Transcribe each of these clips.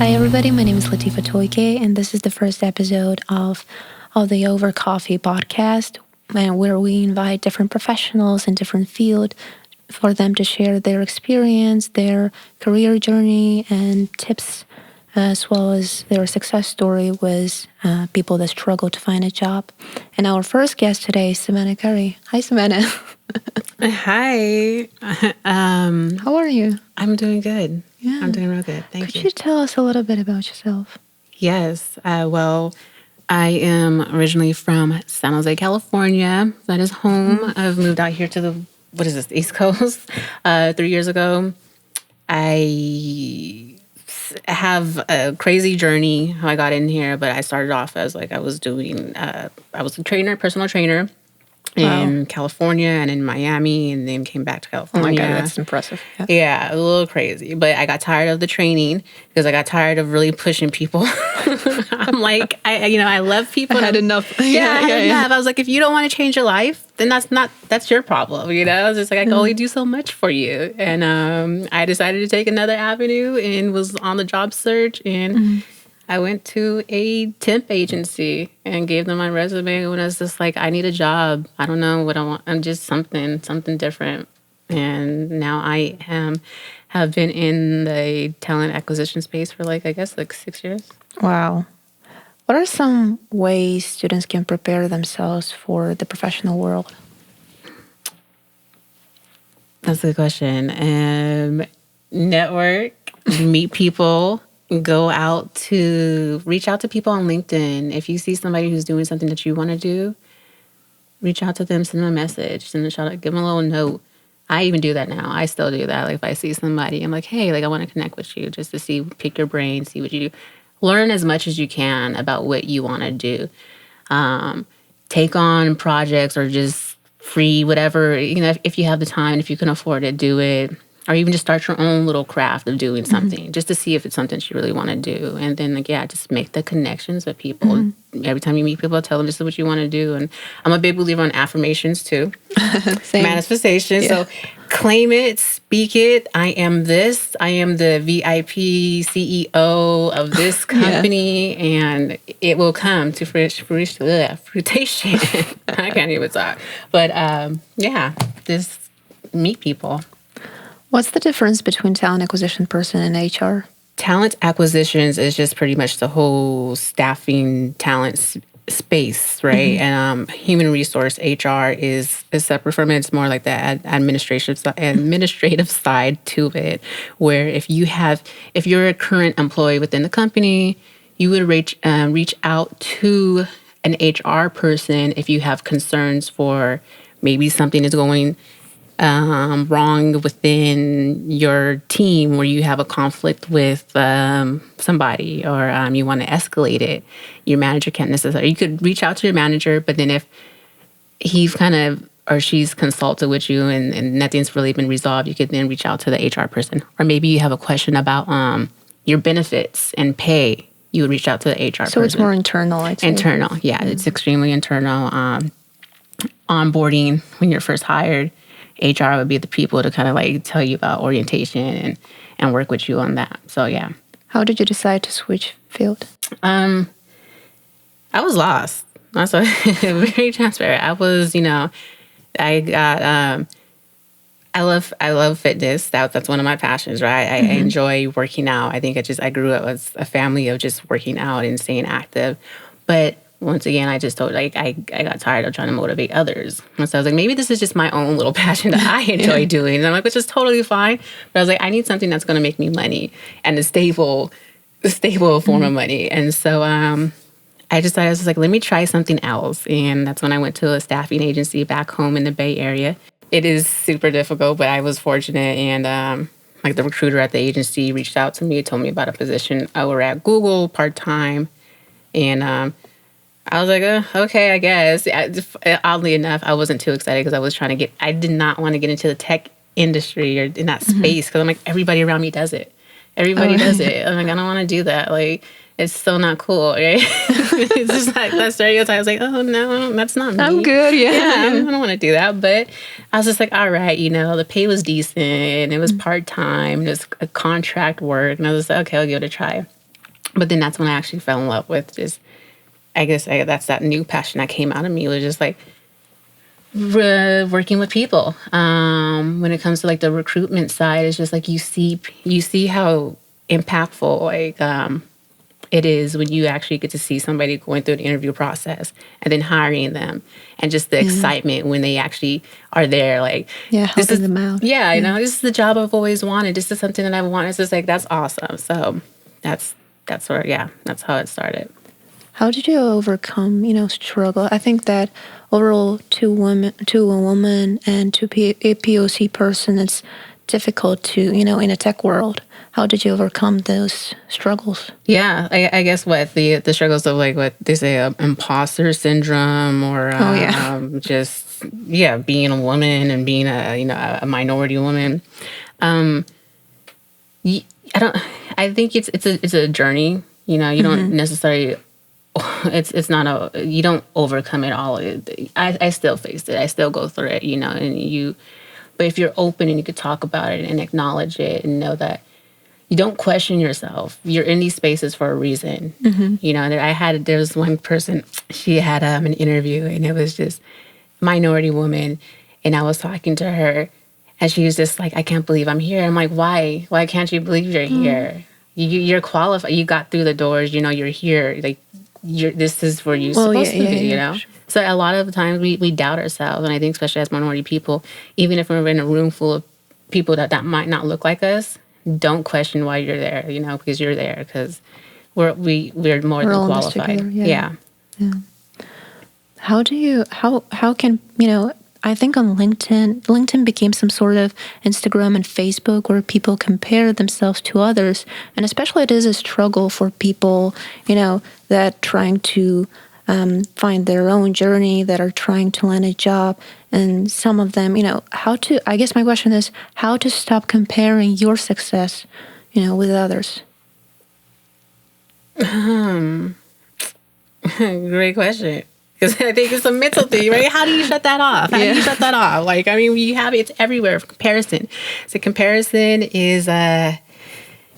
Hi everybody, my name is Latifa Toike, and this is the first episode of the Over Coffee podcast, where we invite different professionals in different fields for them to share their experience, their career journey, and tips, as well as their success story with people that struggle to find a job. And our first guest today is Savannah Curry. Hi, Savannah. Hi. How are you? I'm doing good. Yeah. I'm doing real good. Thank you. Could you tell us a little bit about yourself? Yes. Well, I am originally from San Jose, California. That is home. I've moved out here to the East Coast 3 years ago. I have a crazy journey how I got in here, but I started off as I was a personal trainer in California and in Miami, and then came back to California. Oh my God, that's impressive. Yeah, a little crazy. But I got tired of the training because I got tired of really pushing people. I'm like, I love people. I had enough. I had enough. I was like, if you don't want to change your life, then that's your problem. I was just like, I can only do so much for you. And I decided to take another avenue and was on the job search. And I went to a temp agency and gave them my resume when I was just like, I need a job. I don't know what I want. I'm just something different. And now I have been in the talent acquisition space for 6 years. Wow. What are some ways students can prepare themselves for the professional world? That's a good question. Network, meet people. Reach out to people on LinkedIn. If you see somebody who's doing something that you want to do, reach out to them, send them a message, send them a shout out, give them a little note. I even do that now. I still do that. If I see somebody, I'm like, hey, I want to connect with you just to pick your brain, see what you do. Learn as much as you can about what you want to do. Take on projects or just free, whatever, if you have the time, if you can afford it, do it. Or even just start your own little craft of doing something, just to see if it's something you really want to do. And then, just make the connections with people. Every time you meet people, tell them this is what you want to do. And I'm a big believer in affirmations, too. Manifestation. Yeah. So claim it, speak it. I am this. I am the VIP CEO of this company. And it will come to fruition. I can't even talk. But, just meet people. What's the difference between talent acquisition person and HR? Talent acquisitions is just pretty much the whole staffing talent space, right? And human resource HR is separate from it. It's more like the administrative side to it, where if you're a current employee within the company, you would reach out to an HR person if you have concerns for maybe something is going wrong within your team, where you have a conflict with somebody, or you want to escalate it. Your manager can't necessarily. You could reach out to your manager, but then if he's or she's consulted with you and nothing's really been resolved, you could then reach out to the HR person. Or maybe you have a question about your benefits and pay. You would reach out to the HR person. So it's more internal, I'd say. Internal, yeah. It's extremely internal. Onboarding when you're first hired, HR would be the people to tell you about orientation and work with you on that. So, yeah. How did you decide to switch field? I was lost. Also, very transparent. I was, I love fitness. That's one of my passions, right? I enjoy working out. I think I grew up as a family of just working out and staying active. But once again, I just told, I got tired of trying to motivate others. And so I was like, maybe this is just my own little passion that I enjoy doing. And I'm like, which is totally fine. But I was like, I need something that's going to make me money and a stable form of money. And so I decided, I was like, let me try something else. And that's when I went to a staffing agency back home in the Bay Area. It is super difficult, but I was fortunate. And the recruiter at the agency reached out to me, told me about a position over at Google part-time. And I was like, okay, I guess. Oddly enough, I wasn't too excited because I did not want to get into the tech industry or in that space because I'm like, everybody around me does it. Everybody does it. I'm like, I don't want to do that. It's so not cool, right? It's just that stereotype. I was like, oh, no, that's not me. I'm good, yeah. I don't want to do that. But I was just like, all right, the pay was decent. It was part-time. It was a contract work. And I was like, okay, I'll give it a try. But then that's when I actually fell in love with just, that's that new passion that came out of me, was just like working with people. When it comes to like the recruitment side, it's just like you see how impactful it is when you actually get to see somebody going through the interview process and then hiring them, and just the excitement when they actually are there. Like, helping them out. Yeah, this is the job I've always wanted. This is something that I've wanted. It's just like, that's awesome. So that's how it started. How did you overcome, struggle? I think that overall, to a woman and to a POC person, it's difficult to, in a tech world. How did you overcome those struggles? Yeah, I guess what the struggles of, like, what they say, imposter syndrome, or just being a woman and being a minority woman. I think it's a journey. You don't necessarily. It's not you don't overcome it all. I still face it. I still go through it. But if you're open and you could talk about it and acknowledge it and know that you don't question yourself. You're in these spaces for a reason. There was one person, she had an interview, and it was just minority woman, and I was talking to her, and she was just like, I can't believe I'm here. I'm like, why? Why can't you believe you're here? You're qualified. You got through the doors. You're here. Like, this is where you're supposed to be. So a lot of the times we doubt ourselves, and I think especially as minority people, even if we're in a room full of people that might not look like us, don't question why you're there. Because you're there, because we're more than qualified. Yeah. How can I think on LinkedIn became some sort of Instagram and Facebook where people compare themselves to others. And especially it is a struggle for people, that trying to find their own journey, that are trying to land a job. And some of them, I guess my question is how to stop comparing your success, with others. Great question. Because I think it's a mental thing, right? How do you shut that off? How do you shut that off? Like, I mean, it's everywhere. Comparison. So comparison is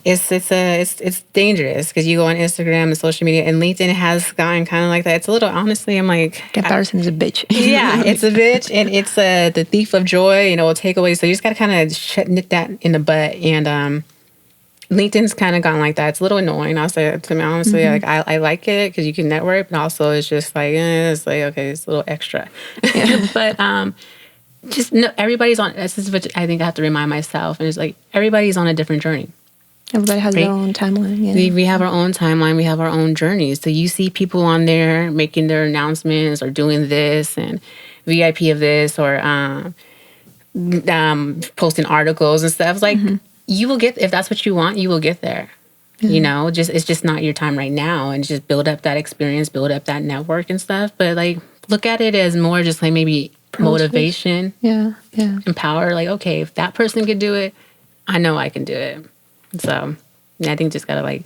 it's dangerous, because you go on Instagram and social media, and LinkedIn has gotten kind of like that. It's a little, honestly, I'm like, comparison is a bitch. Yeah, it's a bitch, and it's the thief of joy. It will take away. So you just got to kind of nip that in the butt. And LinkedIn's kind of gotten like that. It's a little annoying. I'll say, to me, honestly, like I like it because you can network, but also it's just like, it's like, okay, it's a little extra. Yeah. But just no, everybody's on. This is what I think I have to remind myself, and it's like everybody's on a different journey. Everybody has their own timeline. Yeah. We have our own timeline. We have our own journeys. So you see people on there making their announcements or doing this and VIP of this, or posting articles and stuff. Like, you will get, if that's what you want, you will get there. It's just not your time right now, and just build up that experience, build up that network and stuff. But like, look at it as more just like maybe motivation. Yeah. Empower. Like, okay, if that person could do it, I know I can do it. So I think just gotta like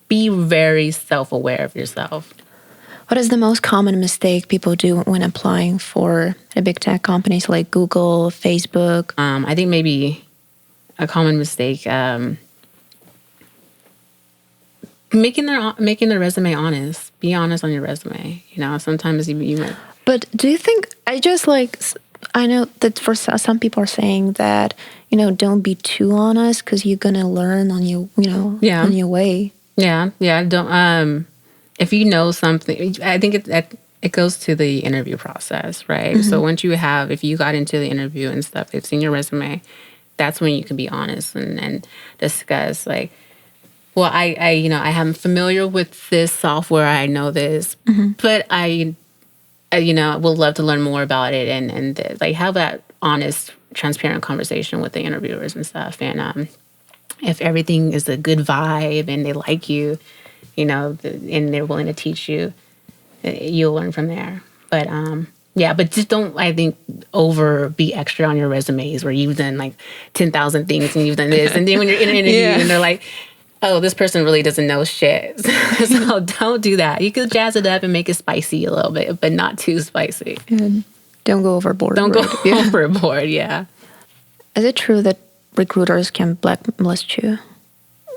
be very self-aware of yourself. What is the most common mistake people do when applying for the big tech companies like Google, Facebook? I think maybe a common mistake, making their resume honest. Be honest on your resume. Sometimes you might. But do you think, I know that for some people are saying that, don't be too honest because you're going to learn on your, on your way. Yeah. Don't, if you know something, I think it goes to the interview process, right? So once if you got into the interview and stuff, they've seen your resume, that's when you can be honest and discuss like, well, I am familiar with this software. I know this, but I would love to learn more about it and like have that honest, transparent conversation with the interviewers and stuff. And if everything is a good vibe and they like you, and they're willing to teach you, you'll learn from there. But but just don't, I think, be extra on your resumes where you've done like 10,000 things and you've done this. And then when you're in an interview and they're like, oh, this person really doesn't know shit. So don't do that. You could jazz it up and make it spicy a little bit, but not too spicy. And don't go overboard. Don't go overboard, yeah. Is it true that recruiters can blacklist you?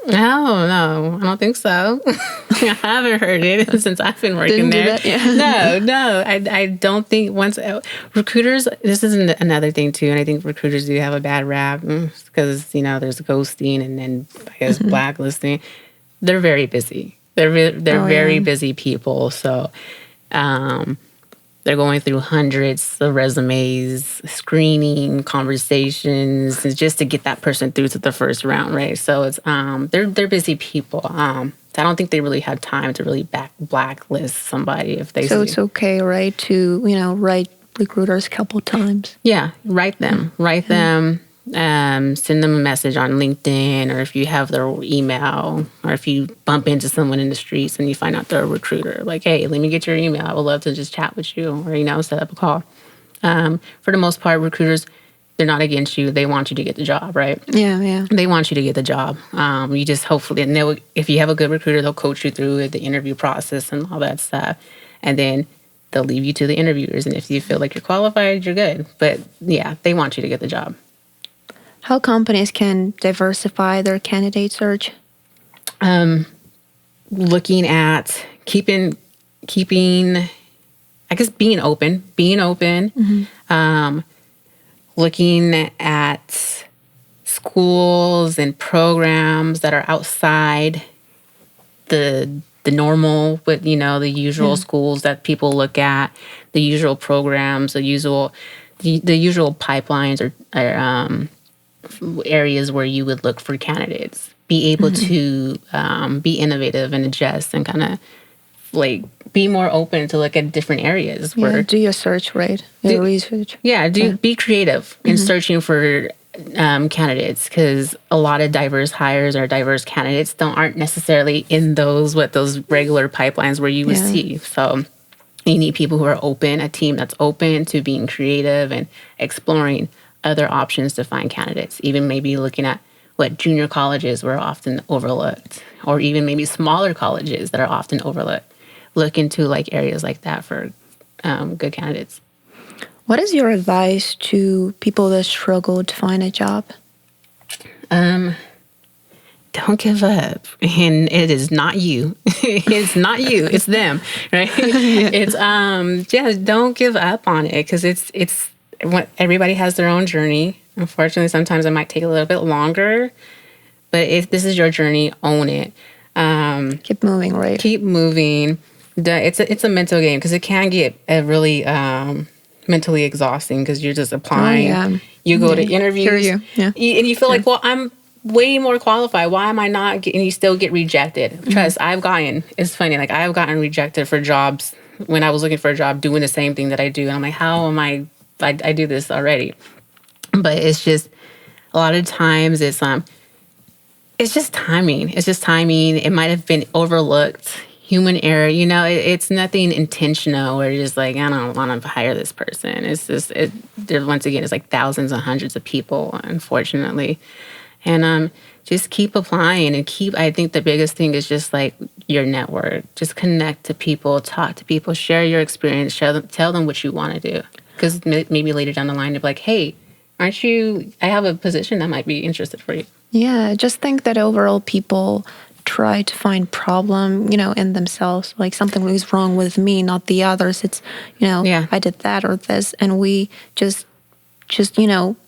No, I don't think so. I haven't heard it since I've been working there. No, I don't think once recruiters. This is another thing too, and I think recruiters do have a bad rap because there's ghosting and then I guess blacklisting. They're very busy. They're very busy people. So. They're going through hundreds of resumes, screening, conversations, just to get that person through to the first round, right? So it's they're busy people. So I don't think they really have time to really blacklist somebody if they. So it's okay, right, to write recruiters a couple times. Yeah, write them, send them a message on LinkedIn, or if you have their email, or if you bump into someone in the streets and you find out they're a recruiter, like, hey, let me get your email. I would love to just chat with you, or set up a call. For the most part, recruiters, they're not against you. They want you to get the job, right? Yeah. They want you to get the job. You just hopefully, and if you have a good recruiter, they'll coach you through the interview process and all that stuff, and then they'll leave you to the interviewers. And if you feel like you're qualified, you're good. But yeah, they want you to get the job. How companies can diversify their candidate search? Looking at keeping, I guess being open. Looking at schools and programs that are outside the normal, with the usual schools that people look at, the usual programs, the usual pipelines or areas where you would look for candidates. Be able to be innovative and adjust and kind of be more open to look at different areas. Where do your search, right? Your research. Yeah, be creative in searching for candidates, because a lot of diverse hires or diverse candidates aren't necessarily in those regular pipelines where you would see. So you need people who are open, a team that's open to being creative and exploring other options to find candidates, even maybe looking at what junior colleges were often overlooked, or even maybe smaller colleges that are often overlooked. Look into areas like that for good candidates. What is your advice to people that struggle to find a job? Don't give up. And it is not you. It's not you. It's them, right? It's don't give up on it, because it's everybody has their own journey. Unfortunately, sometimes it might take a little bit longer, but if this is your journey, own it. Keep moving, right? Keep moving. It's a mental game, because it can get really mentally exhausting, because you're just applying. Oh, yeah. You go to interviews, and you feel like, well, I'm way more qualified. Why am I not getting? You still get rejected. Trust, it's funny. I've gotten rejected for jobs when I was looking for a job doing the same thing that I do, and I'm like, how am I do this already? But it's just a lot of times it's just timing. It's just timing. It might have been overlooked, human error. It's nothing intentional where you're just like, I don't want to hire this person. It's just once again, it's thousands and hundreds of people, unfortunately. And just keep applying and I think the biggest thing is just your network. Just connect to people, talk to people, share your experience, tell them what you want to do. Because maybe later down the line, they'll be like, hey, I have a position that might be interested for you. Yeah, just think that overall people try to find problem, in themselves. Something is wrong with me, not the others. It's, I did that or this. And we just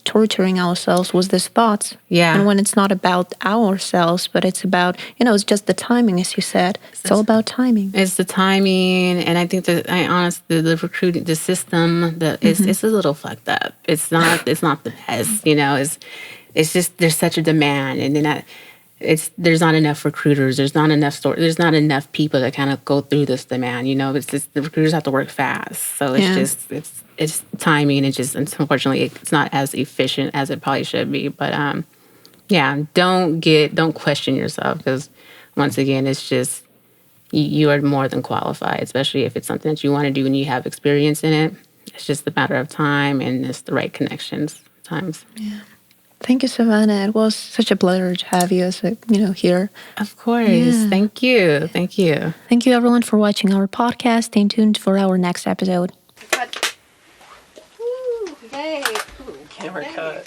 torturing ourselves with these thoughts. Yeah. And when it's not about ourselves, but it's about, it's just the timing, as you said. It's all about timing. It's the timing. And I think the recruiting, the system, it's a little fucked up. It's not the best, it's just, there's such a demand. And then there's not enough recruiters. There's not enough people that kind of go through this demand. It's just, the recruiters have to work fast. So it's timing. It's just, unfortunately, it's not as efficient as it probably should be. But don't question yourself, because once again, it's just, you are more than qualified, especially if it's something that you want to do and you have experience in it. It's just a matter of time and it's the right connections times. Yeah. Thank you, Savannah. It was such a pleasure to have you here. Of course. Yeah. Thank you. Thank you. Thank you, everyone, for watching our podcast. Stay tuned for our next episode. Camera cut.